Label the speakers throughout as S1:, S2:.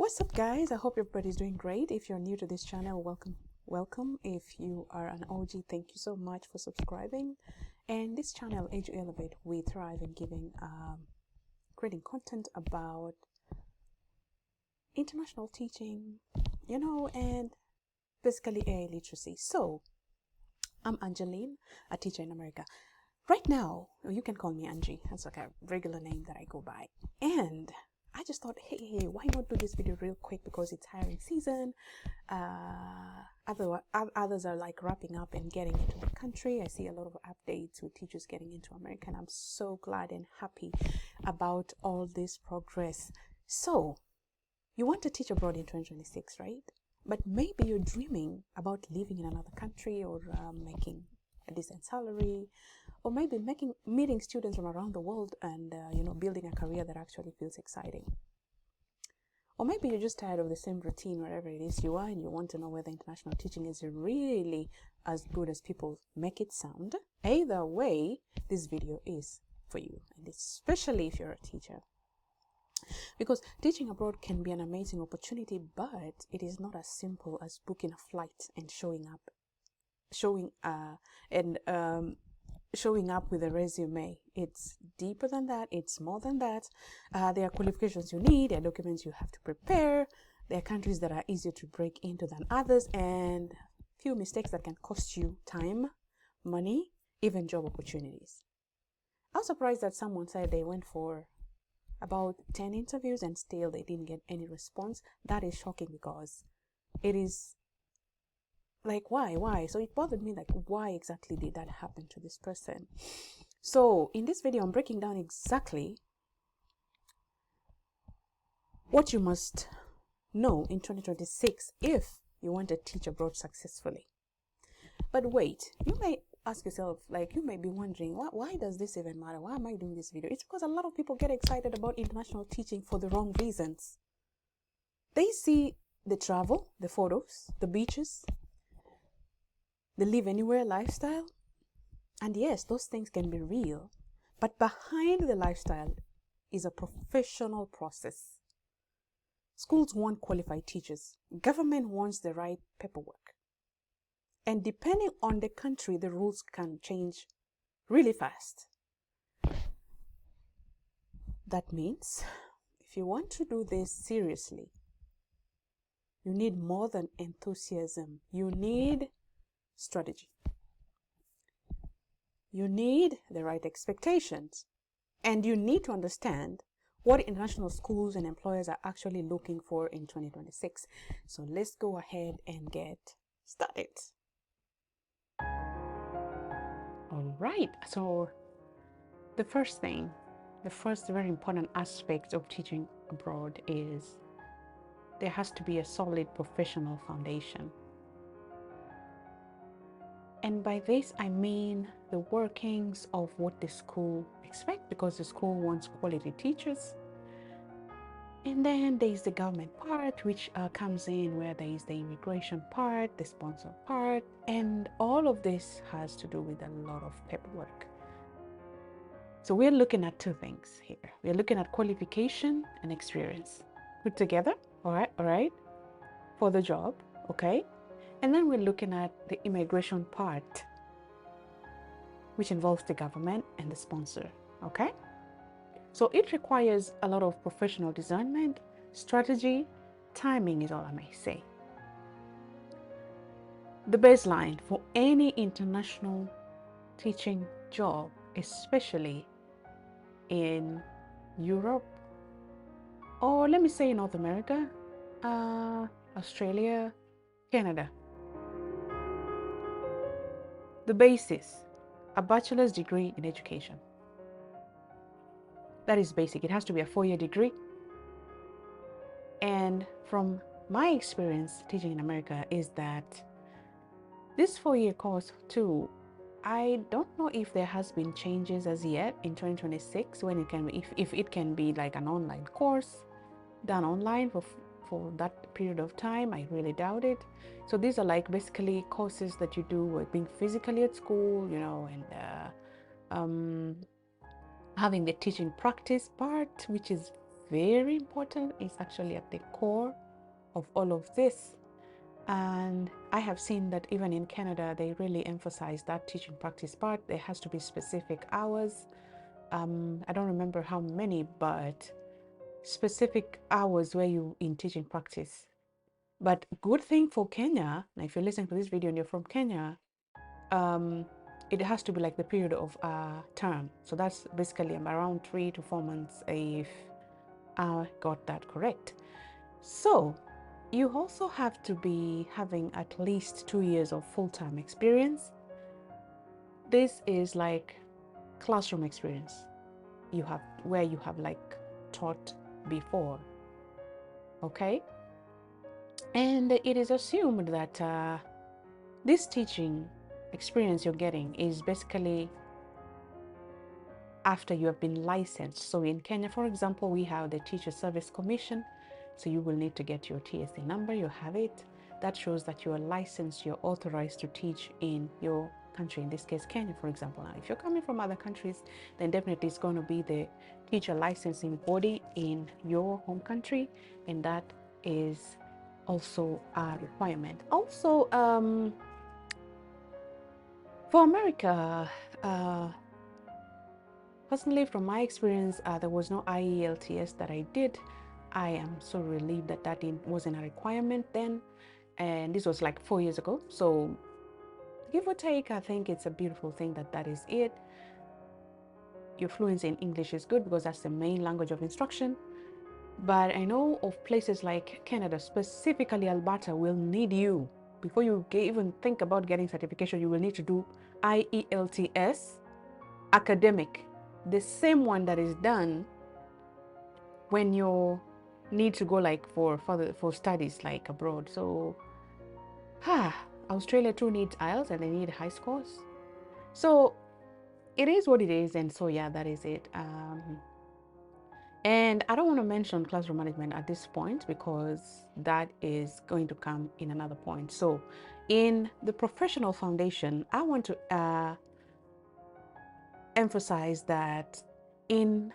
S1: What's up, guys? I hope everybody's doing great. If you're new to this channel, welcome. If you are an OG, thank you so much for subscribing. And this channel, Age Elevate, we thrive in creating content about international teaching, and basically AI literacy. So I'm Angeline, a teacher in America. Right now, you can call me Angie. That's like a regular name that I go by. And I just thought, hey, why not do this video real quick, because it's hiring season. Others are like wrapping up and getting into the country. I see a lot of updates with teachers getting into America, and I'm so glad and happy about all this progress. So you want to teach abroad in 2026, right? But maybe you're dreaming about living in another country, or making a decent salary, or maybe meeting students from around the world and building a career that actually feels exciting. Or maybe you're just tired of the same routine wherever it is you are, and you want to know whether international teaching is really as good as people make it sound. Either way, this video is for you, and especially if you're a teacher. Because teaching abroad can be an amazing opportunity, but it is not as simple as booking a flight and showing up with a resume. It's deeper than that. It's more than that. There are qualifications you need. There are documents you have to prepare. There are countries that are easier to break into than others, and few mistakes that can cost you time, money, even job opportunities. I was surprised that someone said they went for about 10 interviews and still they didn't get any response. That is shocking, because it is like, why? So it bothered me, like, why exactly did that happen to this person? So in this video, I'm breaking down exactly what you must know in 2026 if you want to teach abroad successfully. But wait, you may ask yourself, like, you may be wondering, why does this even matter? Why am I doing this video? It's because a lot of people get excited about international teaching for the wrong reasons. They see the travel, the photos, the beaches, the live anywhere lifestyle. And yes, those things can be real, but behind the lifestyle is a professional process. Schools want qualified teachers. Government wants the right paperwork. And depending on the country, the rules can change really fast. That means if you want to do this seriously, you need more than enthusiasm. You need strategy. You need the right expectations, and you need to understand what international schools and employers are actually looking for in 2026. So let's go ahead and get started. All right, so the first very important aspect of teaching abroad is there has to be a solid professional foundation. And by this, I mean the workings of what the school expects, because the school wants quality teachers. And then there's the government part, which comes in where there is the immigration part, the sponsor part, and all of this has to do with a lot of paperwork. So we're looking at two things here. We're looking at qualification and experience put together, all right, for the job, okay? And then we're looking at the immigration part, which involves the government and the sponsor, okay? So it requires a lot of professional discernment, strategy, timing is all I may say. The baseline for any international teaching job, especially in Europe, or let me say North America, Australia, Canada. The basis, a bachelor's degree in education. That is basic. It has to be a 4-year degree. And from my experience teaching in America is that this 4-year course too, I don't know if there has been changes as yet in 2026 when it can be, if it can be like an online course done online for that period of time. I really doubt it. So these are like basically courses that you do being physically at school, and having the teaching practice part, which is very important. It's actually at the core of all of this. And I have seen that even in Canada, they really emphasize that teaching practice part. There has to be specific hours. I don't remember how many, but specific hours where you in teaching practice. But good thing for Kenya, now if you're listening to this video and you're from Kenya, it has to be like the period of a term. So that's basically around 3 to 4 months, if I got that correct. So you also have to be having at least 2 years of full-time experience. This is like classroom experience you have, where you have like taught before. Okay, and it is assumed that this teaching experience you're getting is basically after you have been licensed. So in Kenya, for example, we have the Teacher Service Commission. So you will need to get your TSA number. You have it. That shows that you are licensed, you're authorized to teach in your country, in this case Kenya, for example. Now if you're coming from other countries, then definitely it's going to be the teacher licensing body in your home country, and that is also a requirement. Also, for America, personally, from my experience, there was no IELTS that I did. I am so relieved that that wasn't a requirement then, and this was like 4 years ago. So give or take, I think it's a beautiful thing that that is it. Your fluency in English is good because that's the main language of instruction. But I know of places like Canada, specifically Alberta, will need you. Before you even think about getting certification, you will need to do IELTS academic, the same one that is done when you need to go like for studies like abroad. So Australia too needs IELTS and they need high scores. So it is what it is, and so yeah, that is it. And I don't want to mention classroom management at this point because that is going to come in another point. So in the professional foundation, I want to emphasize that in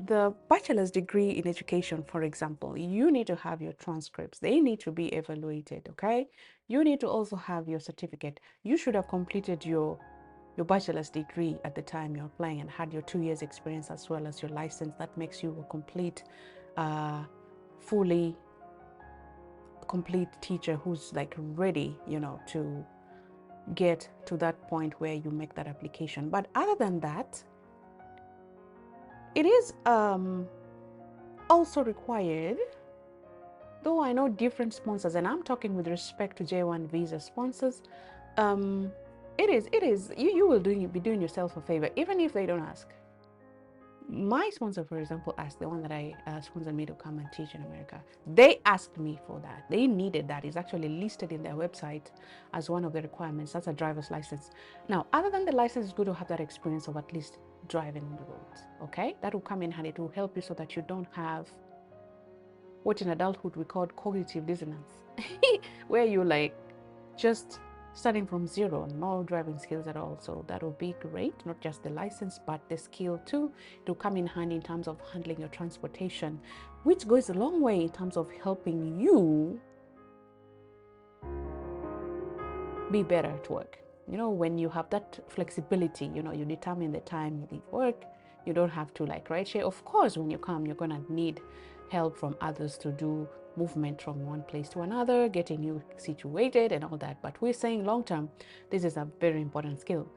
S1: the bachelor's degree in education, for example, you need to have your transcripts. They need to be evaluated, okay? You need to also have your certificate. You should have completed your bachelor's degree at the time you're applying and had your 2 years experience as well as your license. That makes you a complete, fully complete teacher who's like ready, you know, to get to that point where you make that application. But other than that, it is also required, though I know different sponsors, and I'm talking with respect to J1 visa sponsors, it is you will be doing yourself a favor even if they don't ask. My sponsor, for example, asked, the one that I sponsored me to come and teach in America, they asked me for that. They needed that. It's actually listed in their website as one of the requirements. That's a driver's license. Now, other than the license, it's good to have that experience of at least driving on the roads, okay? That will come in handy. It will help you so that you don't have what in adulthood we call cognitive dissonance, where you like just starting from zero, no driving skills at all. So that will be great, not just the license, but the skill too. It will come in handy in terms of handling your transportation, which goes a long way in terms of helping you be better at work. You know, when you have that flexibility, you know, you determine the time you leave work. You don't have to like ride share. Of course, when you come, you're gonna need help from others to do movement from one place to another, getting you situated and all that. But we're saying long term, this is a very important skill.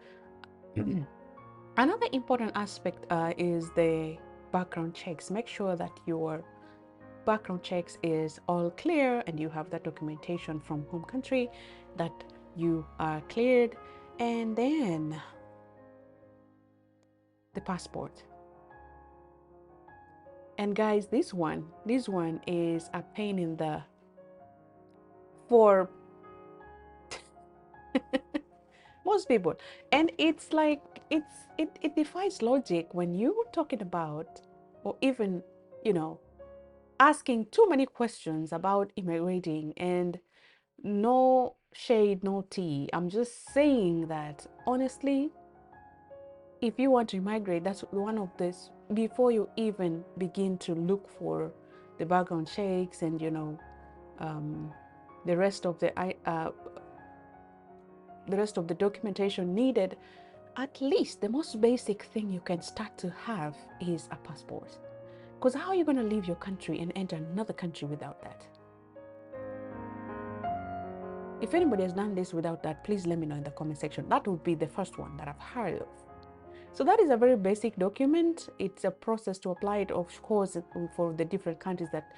S1: Another important aspect is the background checks. Make sure that your background checks is all clear and you have that documentation from home country that you are cleared. And then the passport. And guys, this one is a pain in the for most people, and it's like it defies logic when you're talking about, or even, you know, asking too many questions about immigrating. And no shade, no tea, I'm just saying that honestly, if you want to migrate, that's one of this, before you even begin to look for the background checks and, the rest of the rest of the documentation needed, at least the most basic thing you can start to have is a passport. Because how are you going to leave your country and enter another country without that? If anybody has done this without that, please let me know in the comment section. That would be the first one that I've heard of. So that is a very basic document. It's a process to apply it, of course, for the different countries that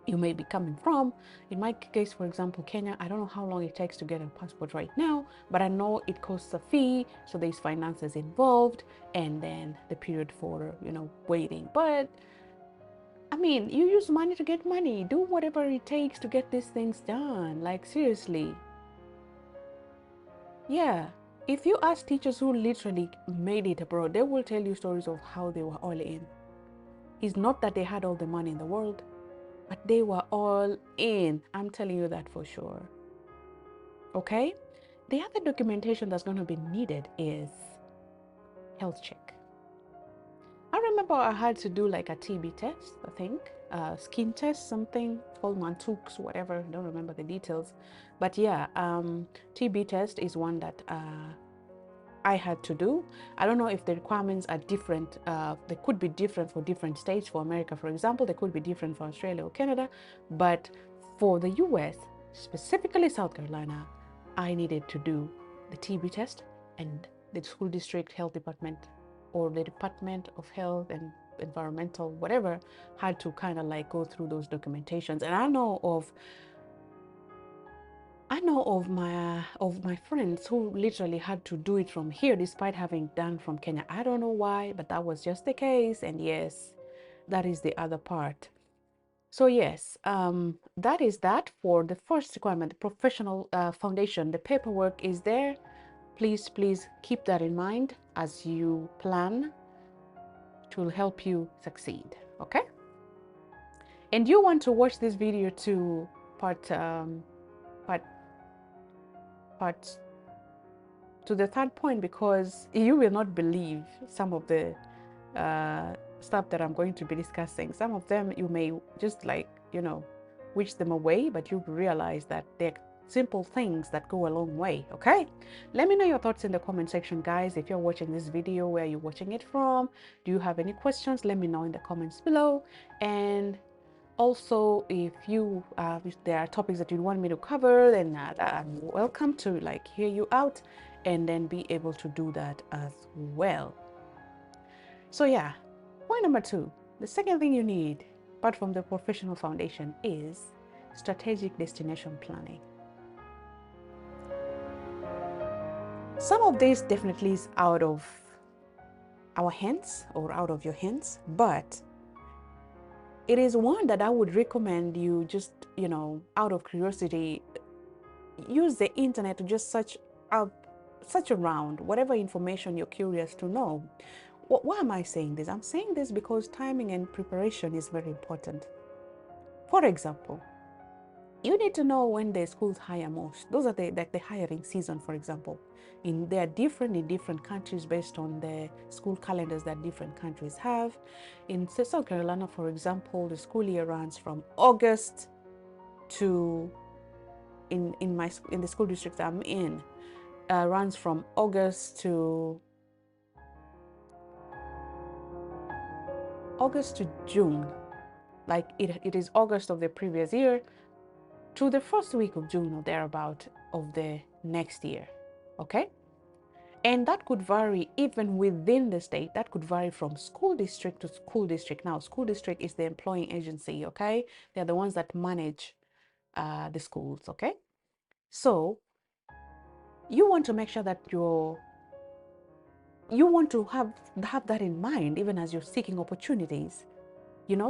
S1: you may be coming from. In my case, for example, Kenya, I don't know how long it takes to get a passport right now, but I know it costs a fee, so there's finances involved, and then the period for, waiting. But I mean, you use money to get money. Do whatever it takes to get these things done. Like, seriously. Yeah. If you ask teachers who literally made it abroad, they will tell you stories of how they were all in. It's not that they had all the money in the world, but they were all in. I'm telling you that for sure. Okay? The other documentation that's going to be needed is health check. I remember I had to do like a TB test, I think, skin test, something called Mantoux, whatever. I don't remember the details. But yeah, TB test is one that I had to do. I don't know if the requirements are different. They could be different for different states. For America, for example, they could be different for Australia or Canada. But for the US, specifically South Carolina, I needed to do the TB test, and the school district health department or the Department of Health and Environmental, whatever, had to kind of like go through those documentations. And I know of my friends who literally had to do it from here despite having done from Kenya. I don't know why, but that was just the case. And yes, that is the other part. So yes, that is that for the first requirement, the professional foundation. The paperwork is there. Please keep that in mind as you plan. It will help you succeed. Okay? And you want to watch this video to part to the third point, because you will not believe some of the stuff that I'm going to be discussing. Some of them you may just wish them away, but you realize that they're simple things that go a long way. Okay, let me know your thoughts in the comment section, guys. If you're watching this video, where are you watching it from? Do you have any questions? Let me know in the comments below. And also, if there are topics that you want me to cover, then I'm welcome to hear you out and then be able to do that as well. So yeah, point number 2, the second thing you need apart from the professional foundation is strategic destination planning. Some of this definitely is out of our hands or out of your hands, but it is one that I would recommend you just, out of curiosity, use the internet to just search around whatever information you're curious to know. Why am I saying this? I'm saying this because timing and preparation is very important. For example, you need to know when the schools hire most. Those are the hiring season, for example. They are different in different countries based on the school calendars that different countries have. In South Carolina, for example, the school year runs from August to, in the school district I'm in, runs from August to June. Like it is August of the previous year to the first week of June or thereabout of the next year. Okay? And that could vary even within the state. That could vary from school district to school district. Now, school district is the employing agency, okay? They're the ones that manage the schools, okay? So you want to make sure that you want to have that in mind even as you're seeking opportunities,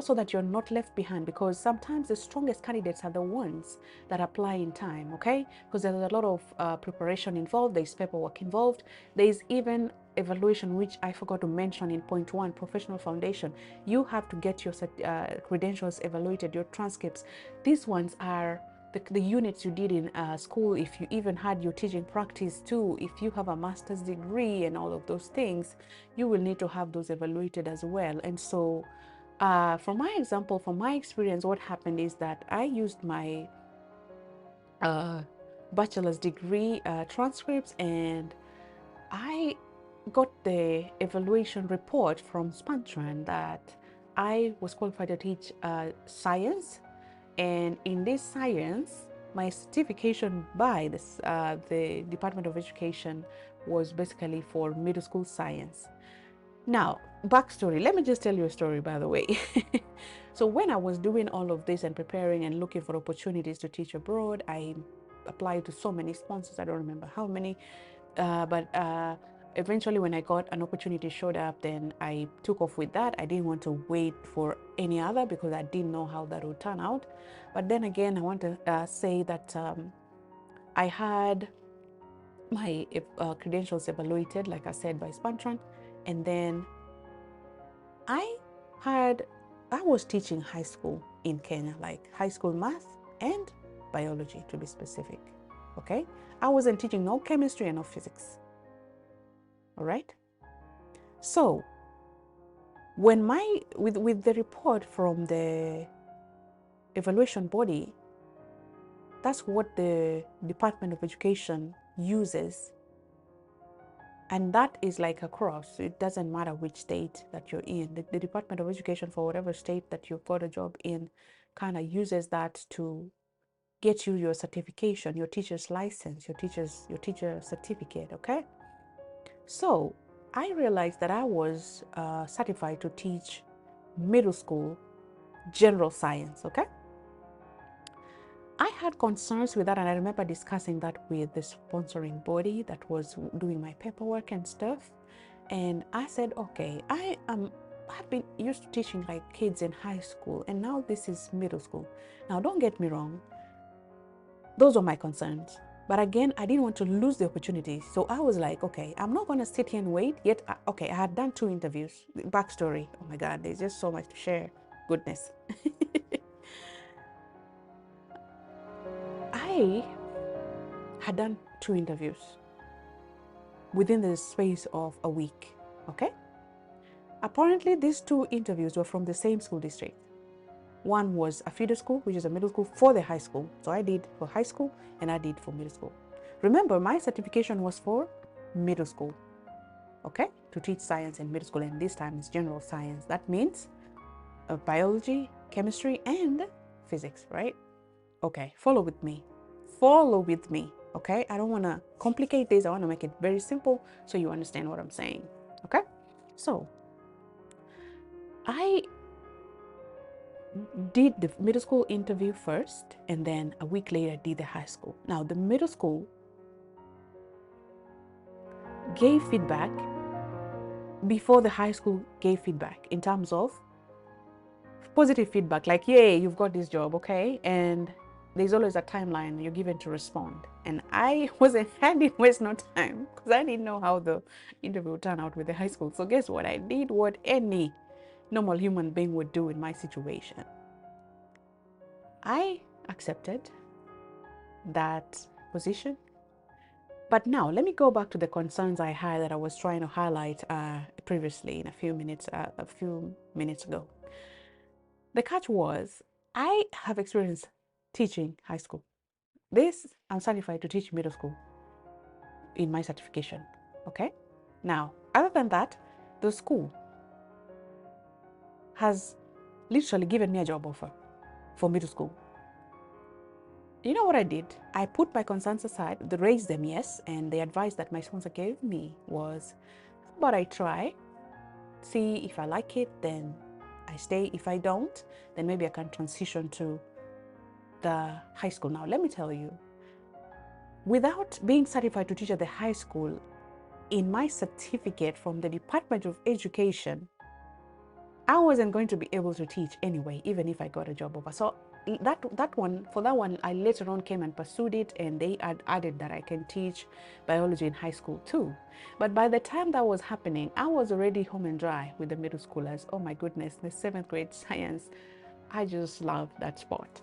S1: so that you're not left behind, because sometimes the strongest candidates are the ones that apply in time, okay? Because there's a lot of preparation involved, there's paperwork involved, there's even evaluation, which I forgot to mention in point 1, professional foundation. You have to get your credentials evaluated, your transcripts. These ones are the units you did in school, if you even had your teaching practice too, if you have a master's degree and all of those things, you will need to have those evaluated as well. And so from my example, from my experience, what happened is that I used my bachelor's degree transcripts, and I got the evaluation report from Spantran that I was qualified to teach science. And in this science, my certification by the Department of Education was basically for middle school science. Now, backstory. Let me just tell you a story, by the way. So when I was doing all of this and preparing and looking for opportunities to teach abroad, I applied to so many sponsors. I don't remember how many, but eventually when I got an opportunity showed up, then I took off with that. I didn't want to wait for any other because I didn't know how that would turn out. But then again, I want to say that I had my credentials evaluated, like I said, by Spantran, and then I was teaching high school in Kenya, like high school math and biology to be specific. Okay, I wasn't teaching no chemistry and no physics. All right. So when with the report from the evaluation body, that's what the Department of Education uses. And that is like a cross. It doesn't matter which state that you're in. The Department of Education, for whatever state that you've got a job in, kind of uses that to get you your certification, your teacher's license, your teacher certificate, okay? So I realized that I was certified to teach middle school general science, okay? I had concerns with that, and I remember discussing that with the sponsoring body that was doing my paperwork and stuff. And I said, okay, I've been used to teaching like kids in high school, and now this is middle school. Now, don't get me wrong, those were my concerns. But again, I didn't want to lose the opportunity. So I was like, okay, I'm not going to sit here and wait. Yet, okay, I had done 2 interviews. Backstory, oh my God, there's just so much to share. Goodness. I had done 2 interviews within the space of a week, okay? Apparently, these 2 interviews were from the same school district. One was a feeder school, which is a middle school for the high school. So I did for high school and I did for middle school. Remember, my certification was for middle school, okay? To teach science in middle school, and this time it's general science. That means biology, chemistry, and physics, right? Okay, follow with me. Follow with me, okay? I don't want to complicate this. I want to make it very simple so you understand what I'm saying, okay? So I did the middle school interview first, and then a week later did the high school. Now, the middle school gave feedback before the high school gave feedback in terms of positive feedback, like, yay, you've got this job, okay? And there's always a timeline you're given to respond. And I didn't waste no time because I didn't know how the interview would turn out with the high school. So guess what? I did what any normal human being would do in my situation. I accepted that position. But now let me go back to the concerns I had that I was trying to highlight previously in a few minutes ago. The catch was, I have experience teaching high school. I'm certified to teach middle school in my certification, okay? Now, other than that, the school has literally given me a job offer for middle school. You know what I did? I put my concerns aside, raised them, yes, and the advice that my sponsor gave me was, but I try, see if I like it, then I stay. If I don't, then maybe I can transition to the high school. Now, let me tell you, without being certified to teach at the high school, in my certificate from the Department of Education, I wasn't going to be able to teach anyway, even if I got a job offer. So that one, I later on came and pursued it, and they added that I can teach biology in high school too. But by the time that was happening, I was already home and dry with the middle schoolers. Oh my goodness, the 7th grade science, I just love that sport.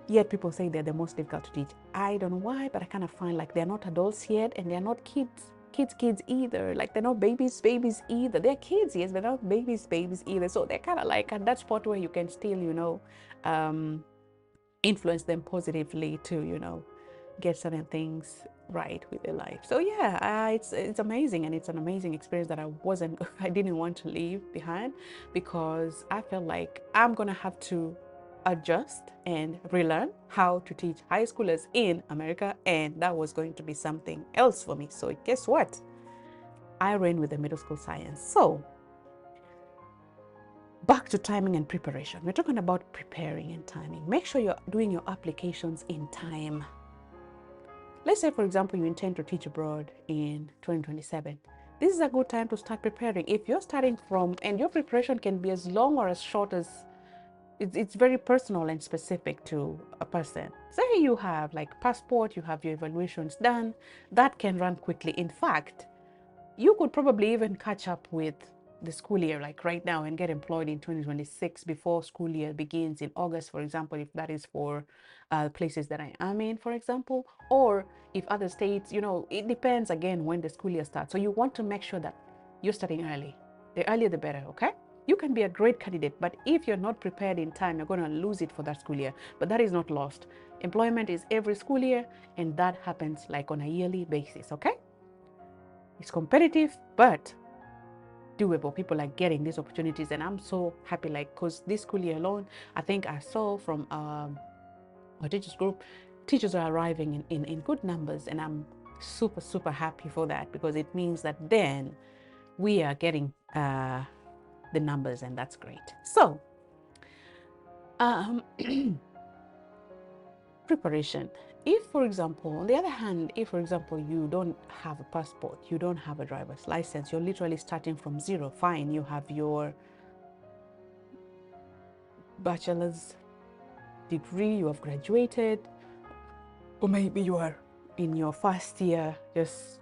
S1: yet people say they're the most difficult to teach. I don't know why, but I kind of find like they're not adults yet, and they're not kids either. Like they're not babies either. They're kids, yes, but not babies either. So they're kind of like at that spot where you can still, influence them positively to, get certain things right with their life. So yeah, it's amazing, and it's an amazing experience that I didn't want to leave behind, because I felt like I'm gonna have to adjust and relearn how to teach high schoolers in America, and that was going to be something else for me. So guess what? I ran with the middle school science. So back to timing and preparation. We're talking about preparing and timing. Make sure you're doing your applications in time. Let's say, for example, you intend to teach abroad in 2027. This is a good time to start preparing. If you're starting from, and your preparation can be as long or as short as, it's very personal and specific to a person. Say you have like passport, you have your evaluations done, that can run quickly. In fact, you could probably even catch up with the school year like right now and get employed in 2026 before school year begins in August, for example, if that is for places that I am in, for example, or if other states, it depends again when the school year starts. So you want to make sure that you're starting early. The earlier the better, okay? You can be a great candidate, but if you're not prepared in time, you're going to lose it for that school year. But that is not lost. Employment is every school year, and that happens like on a yearly basis, okay? It's competitive, but doable. People are getting these opportunities, and I'm so happy, like, because this school year alone, I think I saw from our teachers group, teachers are arriving in good numbers, and I'm super happy for that, because it means that then we are getting the numbers, and that's great. So preparation. If, for example, on the other hand, if, for example, you don't have a passport, you don't have a driver's license, you're literally starting from zero, fine, you have your bachelor's degree, you have graduated, or maybe you are in your first year just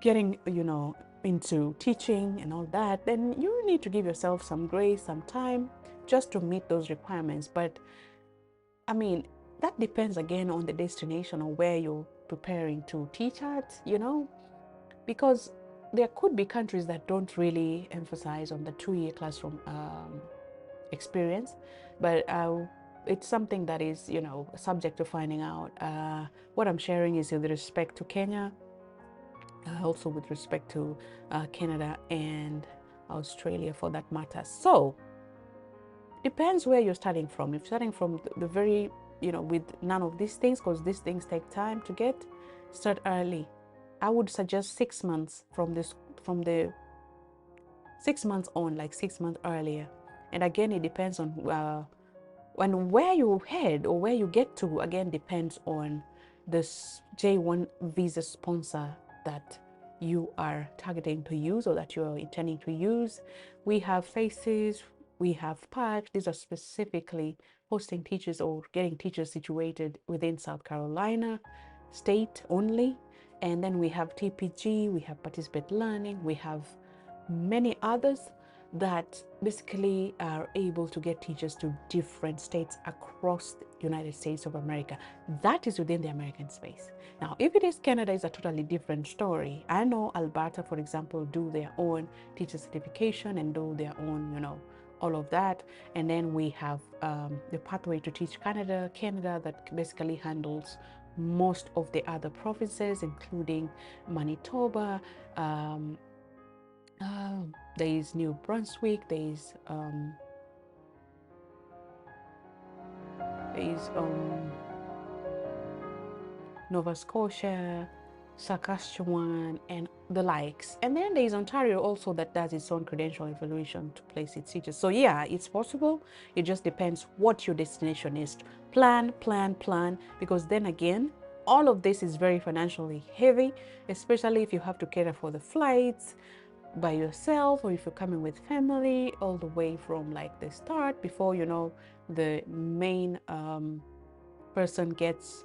S1: getting, into teaching and all that, then you need to give yourself some grace, some time just to meet those requirements. But I mean, that depends again on the destination or where you're preparing to teach at, because there could be countries that don't really emphasize on the 2-year classroom experience, but it's something that is, subject to finding out. What I'm sharing is with respect to Kenya, also with respect to Canada and Australia for that matter. So depends where you're starting from. If you're starting from the very, with none of these things, because these things take time to get, start early. I would suggest 6 months from the 6 months on, like 6 months earlier. And again, it depends on where you head or where you get to. Again, depends on this J1 visa sponsor that you are targeting to use or that you're intending to use. We have FACES, we have PAC. These are specifically hosting teachers or getting teachers situated within South Carolina state only. And then we have TPG, we have Participate Learning, we have many others that basically are able to get teachers to different states across the United States of America. That is within the American space. Now, if it is Canada, it's a totally different story. I know Alberta, for example, do their own teacher certification and do their own, all of that. And then we have the Pathway to Teach Canada that basically handles most of the other provinces, including Manitoba, there is New Brunswick, there is Nova Scotia, Saskatchewan, and the likes. And then there is Ontario also that does its own credential evaluation to place its teachers. So yeah, it's possible. It just depends what your destination is. Plan, because then again, all of this is very financially heavy, especially if you have to cater for the flights by yourself, or if you're coming with family, all the way from like the start before the main person gets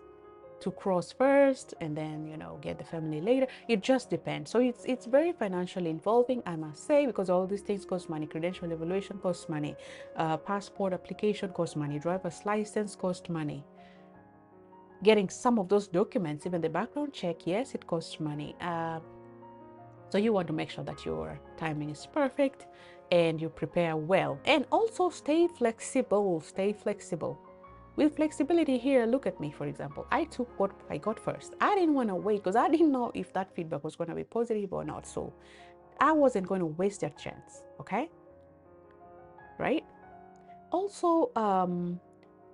S1: to cross first, and then get the family later. It just depends. So it's very financially involving, I must say, because all these things cost money. Credential evaluation costs money, passport application costs money, driver's license costs money, getting some of those documents, even the background check, yes, it costs money. So you want to make sure that your timing is perfect and you prepare well. And also stay flexible, stay flexible. With flexibility here, look at me, for example. I took what I got first. I didn't want to wait because I didn't know if that feedback was going to be positive or not. So I wasn't going to waste that chance, okay? Right? Also,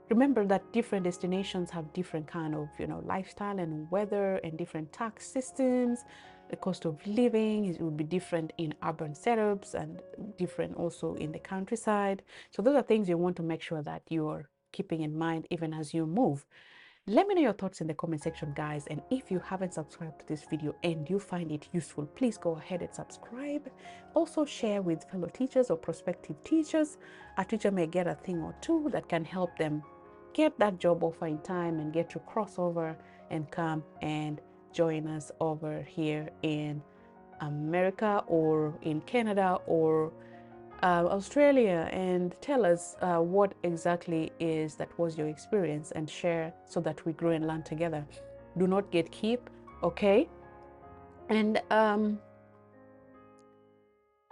S1: remember that different destinations have different kind of, lifestyle and weather and different tax systems. The cost of living it will be different in urban setups and different also in the countryside. So those are things you want to make sure that you're keeping in mind even as you move. Let me know your thoughts in the comment section, guys. And if you haven't subscribed to this video and you find it useful, please go ahead and subscribe. Also share with fellow teachers or prospective teachers. A teacher may get a thing or two that can help them get that job offer in time and get to cross over and come and join us over here in America or in Canada or Australia, and tell us what exactly is that was your experience and share so that we grow and learn together. Do not gatekeep, okay? And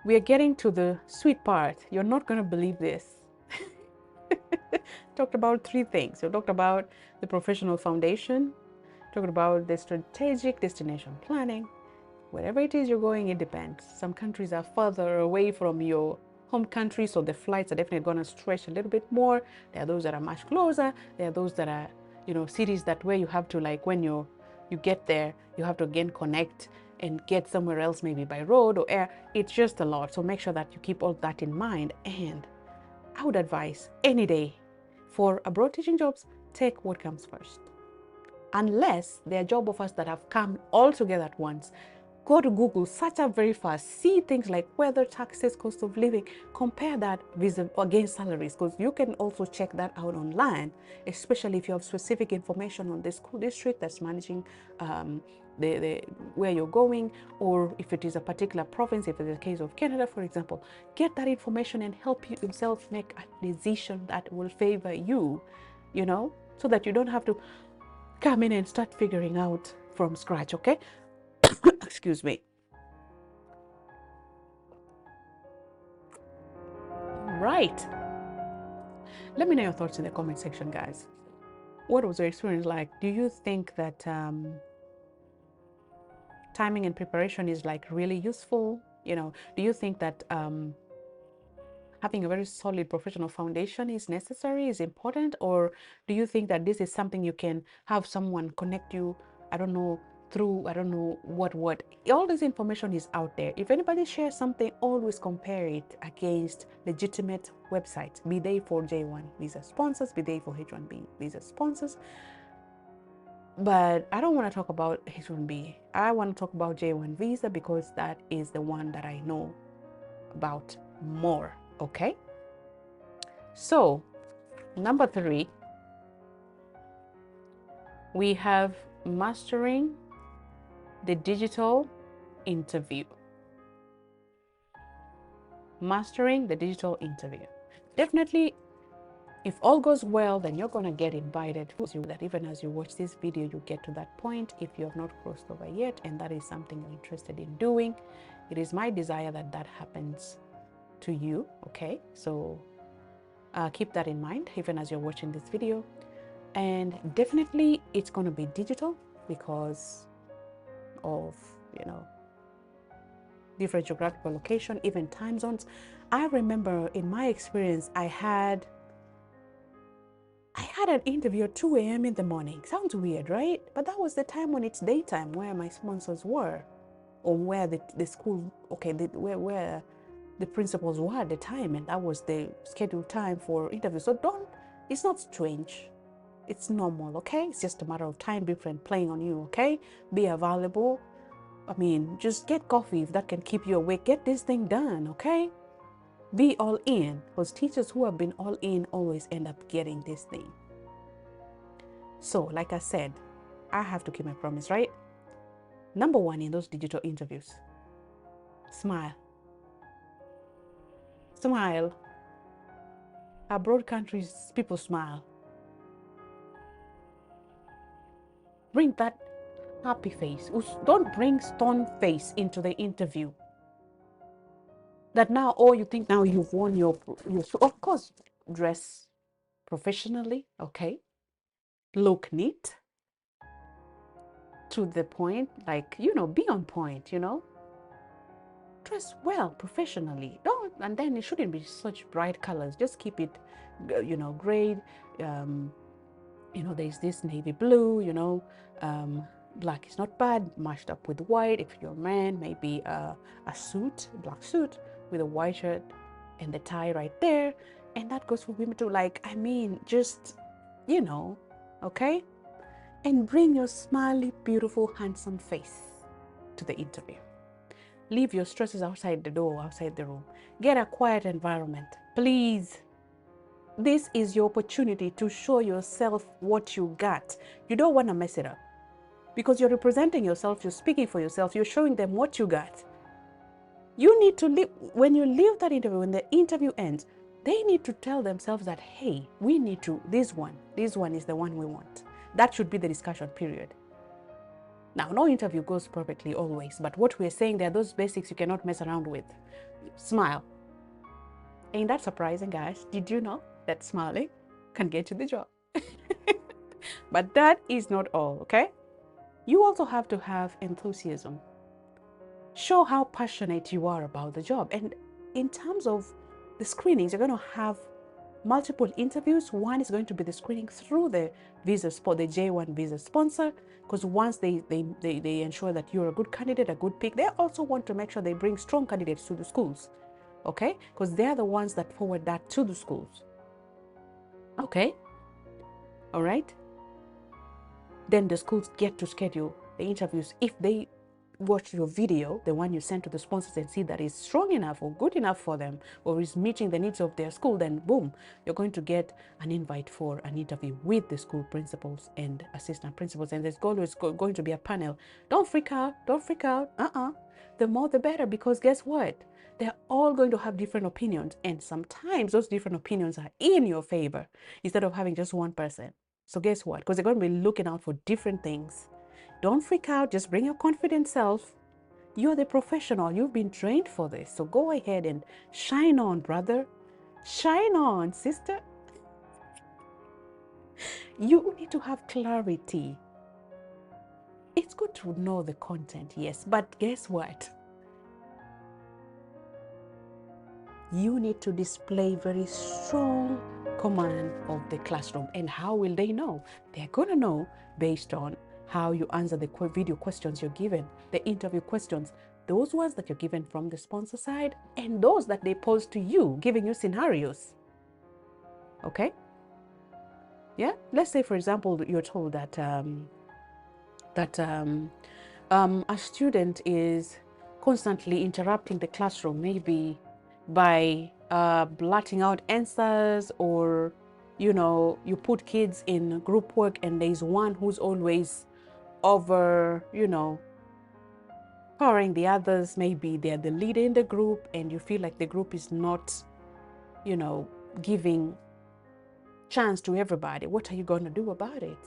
S1: we are getting to the sweet part. You're not going to believe this. Talked about three things. We talked about the professional foundation, talked about the strategic destination planning. Wherever it is you're going, it depends. Some countries are further away from your home country, so the flights are definitely going to stretch a little bit more. There are those that are much closer. There are those that are, cities that where you have to, like, when you get there, you have to again connect and get somewhere else, maybe by road or air. It's just a lot. So make sure that you keep all that in mind. And I would advise any day for abroad teaching jobs, take what comes first. Unless there are job offers that have come all together at once. Go to Google, search up very fast, see things like weather, taxes, cost of living, compare that against salaries, because you can also check that out online, especially if you have specific information on the school district that's managing where you're going, or if it is a particular province, if it's the case of Canada, for example. Get that information and help yourself make a decision that will favor you, so that you don't have to come in and start figuring out from scratch, okay? Excuse me. Right. Let me know your thoughts in the comment section, guys. What was your experience like? Do you think that timing and preparation is like really useful? Do you think that having a very solid professional foundation is necessary, is important? Or do you think that this is something you can have someone connect you, I don't know, through, I don't know what, all this information is out there. If anybody shares something, always compare it against legitimate websites, be they for J1 visa sponsors, be they for H1B visa sponsors. But I don't want to talk about H1B. I want to talk about J1 visa because that is the one that I know about more, okay? So, number 3, we have mastering the digital interview. Mastering the digital interview. Definitely, if all goes well, then you're going to get invited. That even as you watch this video, you get to that point if you have not crossed over yet, and that is something you're interested in doing. It is my desire that that happens to you, okay? So keep that in mind even as you're watching this video. And definitely it's going to be digital because of, different geographical location, even time zones. I remember in my experience, I had an interview at 2 a.m. in the morning. Sounds weird, right? But that was the time when it's daytime, where my sponsors were, or where the school, okay, where the principals were at the time, and that was the scheduled time for interview. So it's not strange. It's normal, okay? It's just a matter of time different playing on you, okay? Be available. I mean, just get coffee if that can keep you awake. Get this thing done, okay? Be all in, because teachers who have been all in always end up getting this thing. So, like I said, I have to keep my promise, right? Number 1 in those digital interviews, smile. Smile. Abroad countries, people smile. bring that happy face. Don't bring stone face into the interview. That now, oh, you think now you've won your of course, dress professionally, okay? Look neat, to the point, like, be on point, dress well professionally. Don't, and then it shouldn't be such bright colors. Just keep it, gray. There's this navy blue, black is not bad, mashed up with white. If you're a man, maybe a suit, black suit with a white shirt and the tie right there. And that goes for women too. Just, okay? And bring your smiley, beautiful, handsome face to the interview. Leave your stresses outside the door, outside the room. Get a quiet environment, please. This is your opportunity to show yourself what you got. You don't want to mess it up because you're representing yourself, you're speaking for yourself, you're showing them what you got. You need to leave, when you leave that interview, when the interview ends, they need to tell themselves that, hey, we need to, this one is the one we want. That should be the discussion period. Now, no interview goes perfectly always, but what we're saying, there are those basics you cannot mess around with. Smile. Ain't that surprising, guys? Did you know that smiling can get you the job? But that is not all, okay? You also have to have enthusiasm. Show how passionate you are about the job. And in terms of the screenings, you're going to have multiple interviews. One is going to be the screening through the visa spot, the J1 visa sponsor, because once they ensure that you're a good candidate, a good pick, they also want to make sure they bring strong candidates to the schools, okay? Because they're the ones that forward that to the schools, okay? All right? Then the schools get to schedule the interviews. If they watch your video, the one you send to the sponsors, and see that is strong enough or good enough for them or is meeting the needs of their school, then boom, you're going to get an invite for an interview with the school principals and assistant principals. And there's always going to be a panel. Don't freak out. Don't freak out. The more the better, because guess what? They're all going to have different opinions. And sometimes those different opinions are in your favor instead of having just one person. So guess what? Because they're going to be looking out for different things. Don't freak out. Just bring your confident self. You're the professional. You've been trained for this. So go ahead and shine on, brother. Shine on, sister. You need to have clarity. It's good to know the content, yes. But guess what? You need to display very strong command of the classroom. And how will they know? They're going to know based on how you answer the video questions you're given, the interview questions, those ones that you're given from the sponsor side, and those that they pose to you, giving you scenarios. Okay? Yeah? Let's say, for example, you're told that a student is constantly interrupting the classroom, maybe by blotting out answers, or you put kids in group work and there's one who's always over powering the others. Maybe they're the leader in the group and you feel like the group is not giving chance to everybody. What are you going to do about it?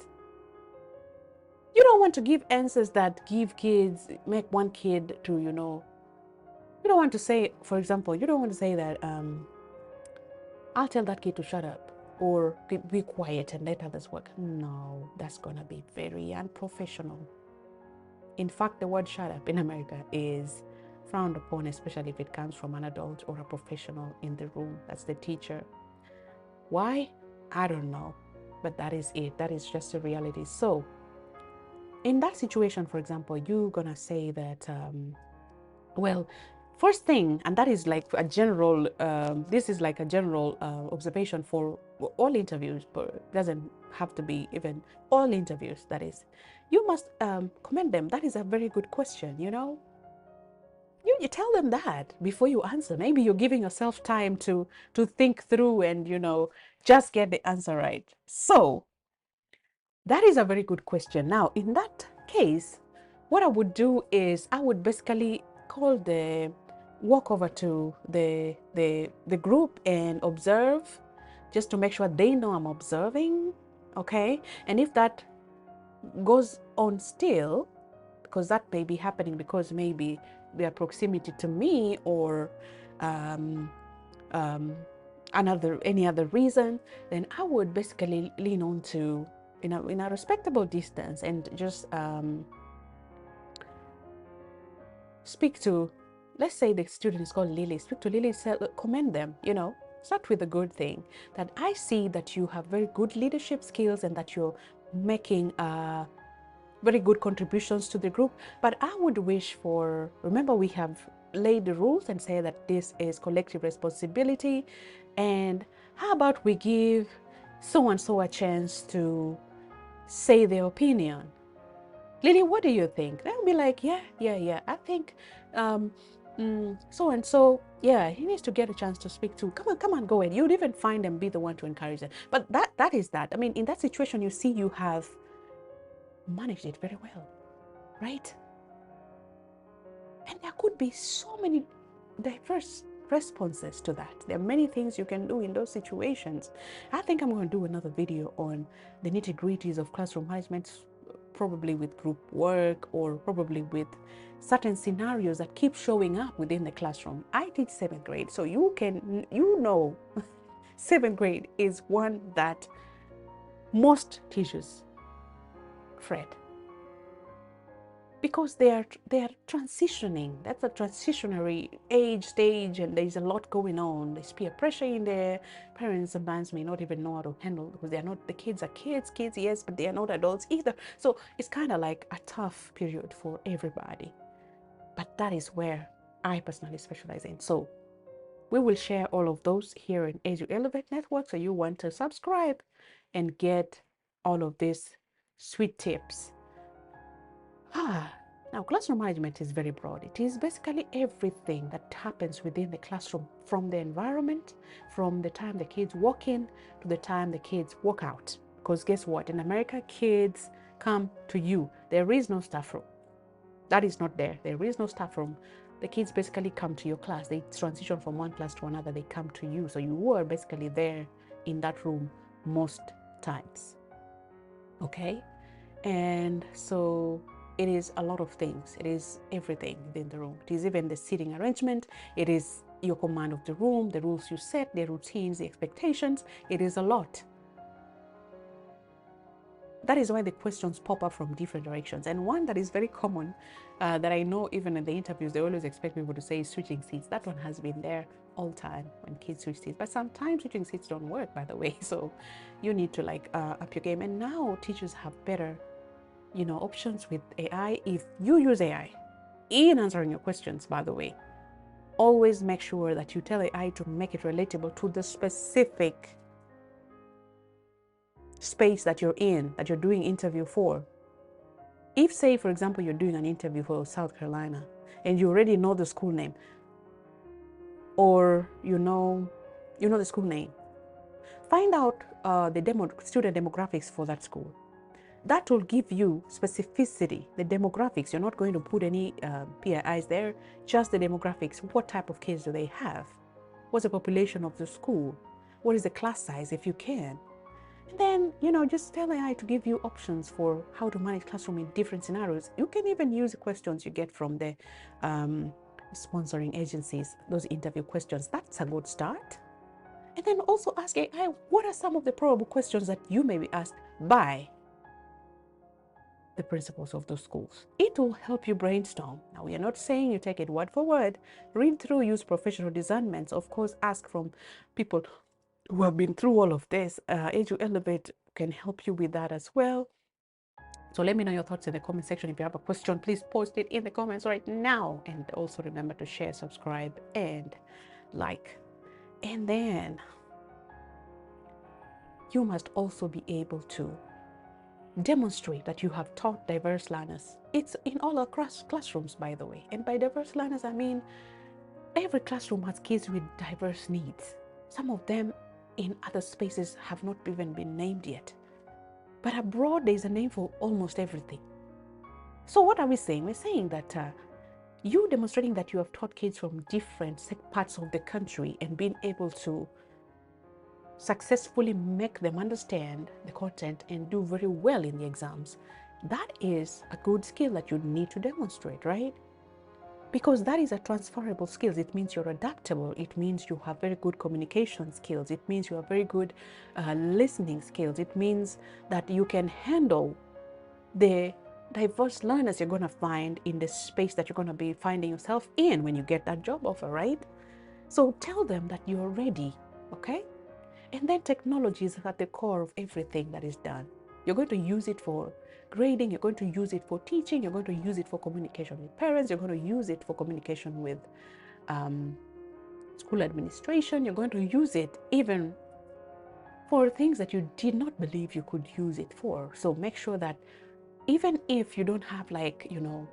S1: You don't want to give answers that make one kid to you don't want to say, for example, you don't want to say that I'll tell that kid to shut up or be quiet and let others work. No, that's going to be very unprofessional. In fact, the word shut up in America is frowned upon, especially if it comes from an adult or a professional in the room. That's the teacher. Why? I don't know. But that is it. That is just a reality. So in that situation, for example, you're going to say that, first thing, and that is like a general, this is like a general observation for all interviews, but it doesn't have to be even all interviews, that is. You must commend them. That is a very good question, You tell them that before you answer. Maybe you're giving yourself time to think through and, just get the answer right. So that is a very good question. Now, in that case, what I would do is I would basically walk over to the group and observe, just to make sure they know I'm observing, okay? And if that goes on still, because that may be happening because maybe their proximity to me or um, um, any other reason, then I would basically lean on to in a respectable distance and just speak to, let's say the student is called Lily, speak to Lily, commend them, start with a good thing, that I see that you have very good leadership skills and that you're making very good contributions to the group. But I would wish for, remember, we have laid the rules and say that this is collective responsibility. And how about we give so and so a chance to say their opinion? Lily, what do you think? They'll be like, yeah. I think so and so, yeah, he needs to get a chance to speak to. Come on, go ahead. You'd even find them, be the one to encourage them. But that is that. I mean, in that situation, you see, you have managed it very well, right? And there could be so many diverse responses to that. There are many things you can do in those situations. I think I'm going to do another video on the nitty-gritties of classroom management, probably with group work or probably with certain scenarios that keep showing up within the classroom. I teach 7th grade, so seventh grade is one that most teachers fret, because they are transitioning. That's a transitionary stage, and there's a lot going on. There's peer pressure in there. Parents sometimes may not even know how to handle, because they're not, the kids are kids, yes, but they are not adults either. So it's kind of like a tough period for everybody. But that is where I personally specialize in. So we will share all of those here in As You Elevate Network. So you want to subscribe and get all of these sweet tips. Now, classroom management is very broad. It is basically everything that happens within the classroom, from the environment, from the time the kids walk in to the time the kids walk out. Because guess what? In America, kids come to you. There is no staff room. That is not there. There is no staff room. The kids basically come to your class. They transition from one class to another. They come to you. So you are basically there in that room most times. Okay? And so it is a lot of things. It is everything within the room. It is even the seating arrangement. It is your command of the room, the rules you set, the routines, the expectations. It is a lot. That is why the questions pop up from different directions. And one that is very common, that I know even in the interviews, they always expect people to say switching seats. That one has been there all the time when kids switch seats. But sometimes switching seats don't work, by the way. So you need to up your game. And now teachers have better options with AI. If you use AI in answering your questions, by the way, always make sure that you tell AI to make it relatable to the specific space that you're in, that you're doing interview for. If, say, for example, you're doing an interview for South Carolina and you already know the school name, or you know the school name, find out the student demographics for that school. That will give you specificity, the demographics. You're not going to put any PIIs there, just the demographics. What type of kids do they have? What's the population of the school? What is the class size, if you can? And then, just tell AI to give you options for how to manage classroom in different scenarios. You can even use the questions you get from the sponsoring agencies, those interview questions. That's a good start. And then also ask AI, what are some of the probable questions that you may be asked by the principals of those schools? It will help you brainstorm. Now, we are not saying you take it word for word. Read through, use professional discernments. Of course, ask from people who have been through all of this. As You Elevate can help you with that as well. So let me know your thoughts in the comment section. If you have a question, please post it in the comments right now. And also remember to share, subscribe, and like. And then you must also be able to demonstrate that you have taught diverse learners. It's in all our classrooms, by the way. And by diverse learners, I mean every classroom has kids with diverse needs. Some of them in other spaces have not even been named yet. But abroad, there's a name for almost everything. So what are we saying? We're saying that you demonstrating that you have taught kids from different parts of the country and being able to successfully make them understand the content and do very well in the exams that is a good skill that you need to demonstrate, right? Because that is a transferable skills. It means you're adaptable. It means you have very good communication skills. It means you have very good listening skills. It means that you can handle the diverse learners you're going to find in the space that you're going to be finding yourself in when you get that job offer, right? So tell them that you're ready, okay? And then technology is at the core of everything that is done. You're going to use it for grading, you're going to use it for teaching, you're going to use it for communication with parents, you're going to use it for communication with school administration, you're going to use it even for things that you did not believe you could use it for. So make sure that even if you don't have, like, you know,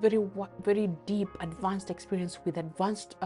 S1: very deep advanced experience with advanced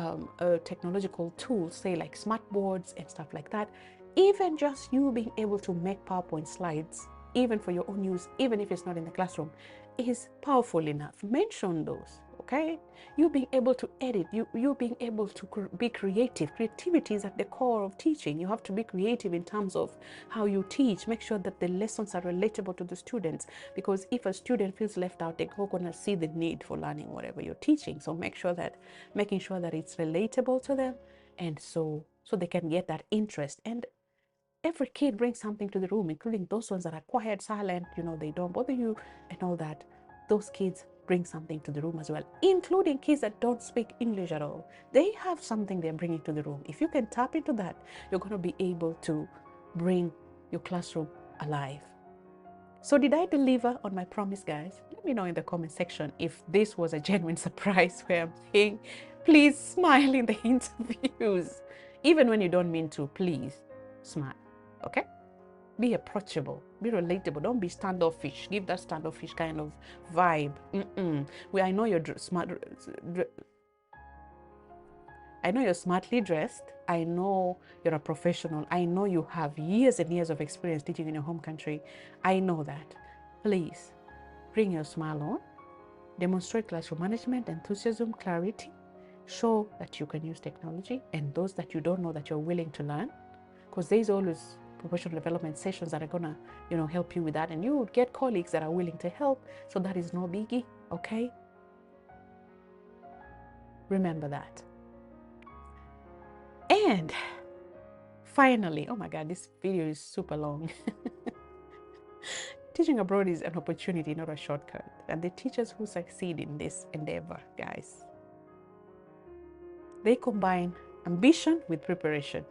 S1: technological tools, say like smart boards and stuff like that, even just you being able to make PowerPoint slides, even for your own use, even if it's not in the classroom, is powerful enough. Mention those, okay? You being able to edit, you being able to be creative. Creativity is at the core of teaching. You have to be creative in terms of how you teach. Make sure that the lessons are relatable to the students, because if a student feels left out, they're not going to see the need for learning whatever you're teaching. So making sure that it's relatable to them, and so they can get that interest. And every kid brings something to the room, including those ones that are quiet, silent, you know, they don't bother you and all that. Those kids bring something to the room as well, including kids that don't speak English at all. They have something they're bringing to the room. If you can tap into that, you're going to be able to bring your classroom alive. So did I deliver on my promise, guys? Let me know in the comment section if this was a genuine surprise where I'm saying, please smile in the interviews. Even when you don't mean to, please smile, okay? Be approachable, be relatable. Don't be standoffish. Give that standoffish kind of vibe. I know you're smart. I know you're smartly dressed. I know you're a professional. I know you have years and years of experience teaching in your home country. I know that. Please bring your smile on. Demonstrate classroom management, enthusiasm, clarity. Show that you can use technology, and those that you don't know that you're willing to learn, because there's always professional development sessions that are gonna, you know, help you with that, and you would get colleagues that are willing to help. So that is no biggie, okay? Remember that. And finally, oh my God, this video is super long. Teaching abroad is an opportunity, not a shortcut. And the teachers who succeed in this endeavor, guys, they combine ambition with preparation,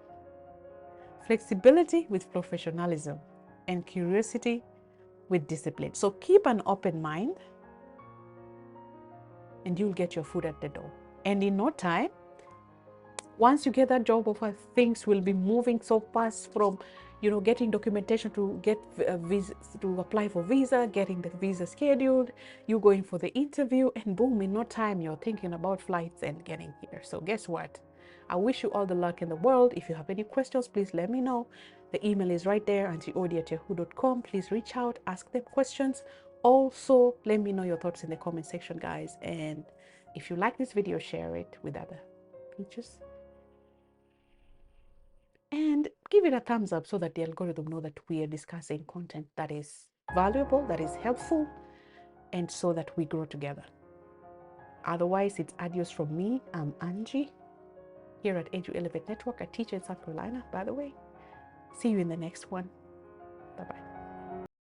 S1: flexibility with professionalism, and curiosity with discipline. So keep an open mind and you'll get your foot at the door. And in no time, once you get that job offer, things will be moving so fast, from, you know, getting documentation to get visa, to apply for visa, getting the visa scheduled, you going for the interview, and boom, in no time, you're thinking about flights and getting here. So guess what? I wish you all the luck in the world. If you have any questions, please let me know. The email is right there, auntyodi@yahoo.com. Please reach out, ask them questions. Also, let me know your thoughts in the comment section, guys. And if you like this video, share it with other teachers. And give it a thumbs up so that the algorithm know that we are discussing content that is valuable, that is helpful, and so that we grow together. Otherwise, it's adios from me. I'm Angie here at Edu Elevate Network, a teacher in South Carolina, by the way. See you in the next one.